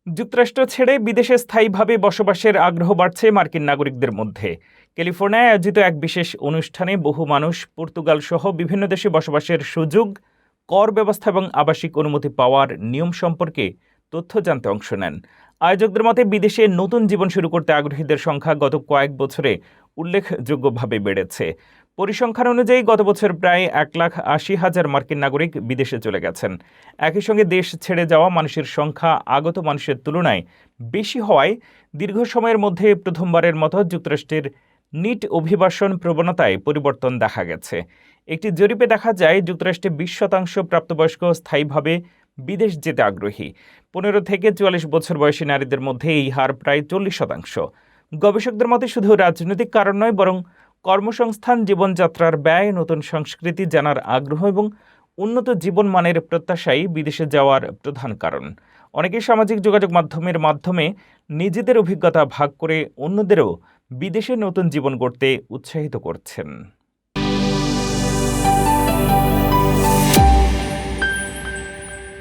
যুক্তরাষ্ট্র ছেড়ে বিদেশে স্থায়ীভাবে বসবাসের আগ্রহ বাড়ছে মার্কিন নাগরিকদের মধ্যে। ক্যালিফোর্নিয়ায় আয়োজিত এক বিশেষ অনুষ্ঠানে বহু মানুষ পর্তুগাল সহ বিভিন্ন দেশে বসবাসের সুযোগ, কর ব্যবস্থা এবং আবাসিক অনুমতি পাওয়ার নিয়ম সম্পর্কে তথ্য জানতে অংশ নেন। আয়োজকদের মতে বিদেশে নতুন জীবন শুরু করতে আগ্রহীদের সংখ্যা গত কয়েক বছরে উল্লেখযোগ্যভাবে বেড়েছে। পরিসংখ্যান অনুযায়ী গত বছর প্রায় 1,80,000 মার্কিন নাগরিক বিদেশে চলে গেছেন। একই সঙ্গে দেশ ছেড়ে যাওয়া মানুষের সংখ্যা আগত মানুষের তুলনায় বেশি হওয়ায় দীর্ঘ সময়ের মধ্যে প্রথমবারের মতো যুক্তরাষ্ট্রের নিট অভিবাসন প্রবণতায় পরিবর্তন দেখা গেছে। একটি জরিপে দেখা যায় যুক্তরাষ্ট্রে 20% প্রাপ্তবয়স্ক স্থায়ীভাবে বিদেশ যেতে আগ্রহী। 15 থেকে 44 বছর বয়সী নারীদের মধ্যে এই হার প্রায় 40%। গবেষকদের মতে শুধু রাজনৈতিক কারণ নয়, বরং কর্মসংস্থান, জীবনযাত্রার ব্যয়, নতুন সংস্কৃতি জানার আগ্রহ এবং উন্নত জীবনমানের প্রত্যাশাই বিদেশে যাওয়ার প্রধান কারণ। অনেকেই সামাজিক যোগাযোগ মাধ্যমের মাধ্যমে নিজেদের অভিজ্ঞতা ভাগ করে অন্যদেরও বিদেশে নতুন জীবন গড়তে উৎসাহিত করছেন।